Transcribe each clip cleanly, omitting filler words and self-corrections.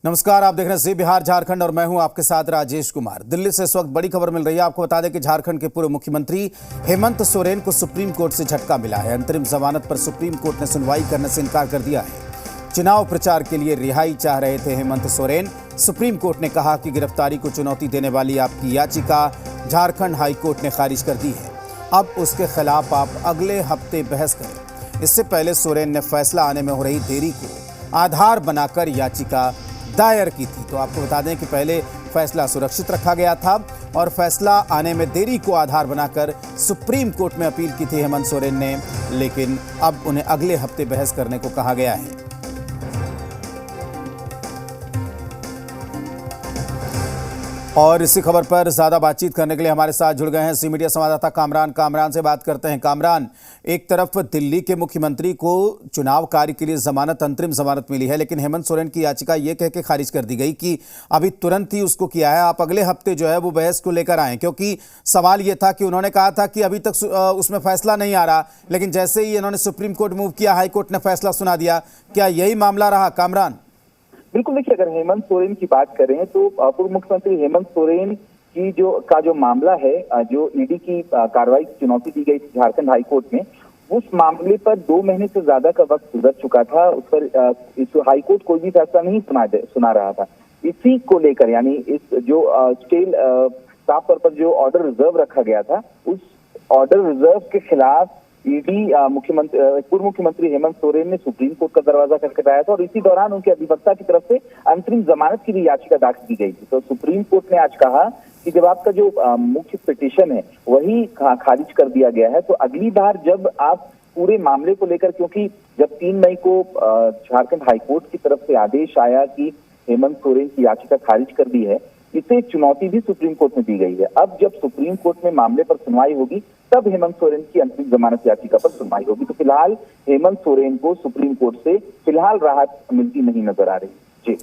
नमस्कार, आप देख रहे हैं जी बिहार झारखंड और मैं हूं आपके साथ राजेश कुमार। दिल्ली से इस वक्त बड़ी खबर मिल रही है। आपको बता दें कि झारखंड के पूर्व मुख्यमंत्री हेमंत सोरेन को सुप्रीम कोर्ट से झटका मिला है। अंतरिम जमानत पर सुप्रीम कोर्ट ने सुनवाई करने से इनकार कर दिया है। चुनाव प्रचार के लिए रिहाई चाह रहे थे हेमंत सोरेन। सुप्रीम कोर्ट ने कहा कि गिरफ्तारी को चुनौती देने वाली आपकी याचिका झारखंड हाईकोर्ट ने खारिज कर दी है। अब उसके खिलाफ आप अगले हफ्ते बहस करें। इससे पहले सोरेन ने फैसला आने में हो रही देरी को आधार बनाकर याचिका दायर की थी। तो आपको बता दें कि पहले फैसला सुरक्षित रखा गया था और फैसला आने में देरी को आधार बनाकर सुप्रीम कोर्ट में अपील की थी हेमंत सोरेन ने, लेकिन अब उन्हें अगले हफ्ते बहस करने को कहा गया है। और इसी खबर पर ज्यादा बातचीत करने के लिए हमारे साथ जुड़ गए हैं सी मीडिया संवाददाता कामरान से बात करते हैं। कामरान, एक तरफ दिल्ली के मुख्यमंत्री को चुनाव कार्य के लिए जमानत, अंतरिम जमानत मिली है, लेकिन हेमंत सोरेन की याचिका ये कह के खारिज कर दी गई कि अभी तुरंत ही उसको किया है, आप अगले हफ्ते जो है वो बहस को लेकर आए, क्योंकि सवाल ये था कि उन्होंने कहा था कि अभी तक उसमें फैसला नहीं आ रहा, लेकिन जैसे ही इन्होंने सुप्रीम कोर्ट मूव किया, हाईकोर्ट ने फैसला सुना दिया। क्या यही मामला रहा कामरान? बिल्कुल, देखिए, अगर हेमंत सोरेन की बात करें तो पूर्व मुख्यमंत्री हेमंत सोरेन की जो मामला है, जो ईडी की कार्रवाई की चुनौती दी गई थी झारखंड हाईकोर्ट में, उस मामले पर 2 महीने से ज्यादा का वक्त गुजर चुका था। उस पर हाईकोर्ट कोई भी फैसला नहीं सुना रहा था। इसी को लेकर, यानी इस जो साफ तौर पर जो ऑर्डर रिजर्व रखा गया था, उस ऑर्डर रिजर्व के खिलाफ ईडी पूर्व मुख्यमंत्री हेमंत सोरेन ने सुप्रीम कोर्ट का दरवाजा खटखटाया था और इसी दौरान उनके अधिवक्ता की तरफ से अंतरिम जमानत की भी याचिका दाखिल की गई थी। तो सुप्रीम कोर्ट ने आज कहा कि जब आपका जो मुख्य पिटीशन है वही खारिज कर दिया गया है, तो अगली बार जब आप पूरे मामले को लेकर, क्योंकि जब 3 मई को झारखंड हाईकोर्ट की तरफ से आदेश आया कि हेमंत सोरेन की याचिका खारिज कर दी है, इसे चुनौती भी सुप्रीम कोर्ट में दी गई है। अब जब सुप्रीम कोर्ट में मामले पर सुनवाई होगी, तब हेमंत सोरेन की अंतरिम जमानत याचिका पर सुनवाई होगी। तो फिलहाल हेमंत सोरेन को सुप्रीम कोर्ट से फिलहाल राहत मिलती नहीं नजर आ रही। जी,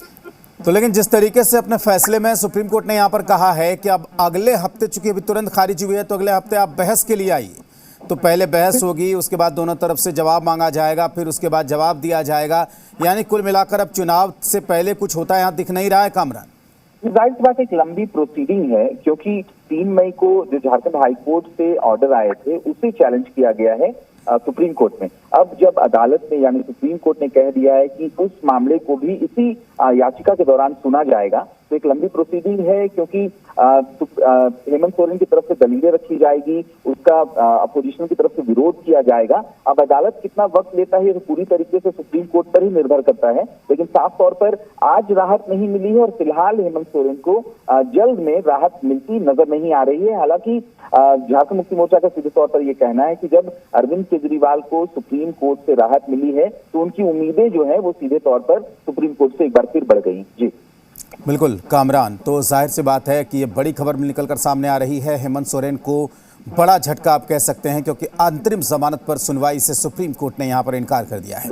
तो लेकिन जिस तरीके से अपने फैसले में सुप्रीम कोर्ट ने यहाँ पर कहा है कि अब अगले हफ्ते, चूंकि अभी तुरंत खारिज हुई है, तो अगले हफ्ते आप बहस के लिए आइए, तो पहले बहस होगी, उसके बाद दोनों तरफ से जवाब मांगा जाएगा, फिर उसके बाद जवाब दिया जाएगा। यानी कुल मिलाकर अब चुनाव से पहले कुछ होता है यहाँ दिख नहीं रहा है कामरान। जाहिर सी बात एक लंबी प्रोसीडिंग है, क्योंकि 3 मई को जो झारखंड हाईकोर्ट से ऑर्डर आए थे उसे चैलेंज किया गया है सुप्रीम कोर्ट में। अब जब अदालत ने, यानी सुप्रीम कोर्ट ने कह दिया है कि उस मामले को भी इसी याचिका के दौरान सुना जाएगा, तो एक लंबी प्रोसीडिंग है, क्योंकि हेमंत सोरेन की तरफ से दलीलें रखी जाएगी, उसका अपोजिशन की तरफ से विरोध किया जाएगा। अब अदालत कितना वक्त लेता है तो पूरी तरीके से सुप्रीम कोर्ट पर ही निर्भर करता है, लेकिन साफ तौर पर आज राहत नहीं मिली है और फिलहाल हेमंत सोरेन को जल्द में राहत मिलती नजर नहीं आ रही है। हालांकि झारखंड मुक्ति मोर्चा का सीधे तौर पर यह कहना है कि जब अरविंद केजरीवाल को सुप्रीम कोर्ट से राहत मिली है, तो उनकी उम्मीदें जो है वो सीधे तौर पर सुप्रीम कोर्ट से एक बार फिर बढ़ गई। जी बिल्कुल कामरान, तो जाहिर सी बात है कि ये बड़ी खबर निकलकर सामने आ रही है। हेमंत सोरेन को बड़ा झटका आप कह सकते हैं, क्योंकि अंतरिम जमानत पर सुनवाई से सुप्रीम कोर्ट ने यहां पर इनकार कर दिया है।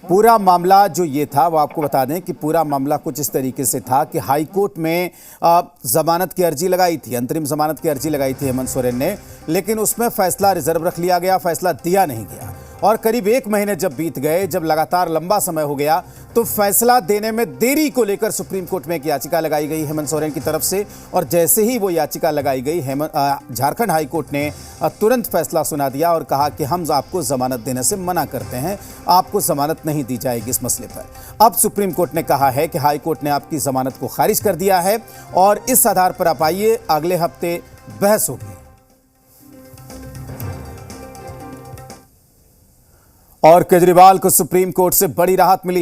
पूरा मामला जो ये था, वो आपको बता दें कि पूरा मामला कुछ इस तरीके से था कि हाई कोर्ट में जमानत की अर्जी लगाई थी, अंतरिम जमानत की अर्जी लगाई थी हेमंत सोरेन ने, लेकिन उसमें फैसला रिजर्व रख लिया गया, फैसला दिया नहीं गया। और करीब 1 महीने जब बीत गए, जब लगातार लंबा समय हो गया, तो फैसला देने में देरी को लेकर सुप्रीम कोर्ट में एक याचिका लगाई गई हेमंत सोरेन की तरफ से। और जैसे ही वो याचिका लगाई गई, झारखंड हाईकोर्ट ने तुरंत फैसला सुना दिया और कहा कि हम आपको जमानत देने से मना करते हैं, आपको जमानत नहीं दी जाएगी इस मसले पर। अब सुप्रीम कोर्ट ने कहा है कि हाईकोर्ट ने आपकी जमानत को खारिज कर दिया है और इस आधार पर आप आइए, अगले हफ्ते बहस होगी। और केजरीवाल को सुप्रीम कोर्ट से बड़ी राहत मिली है।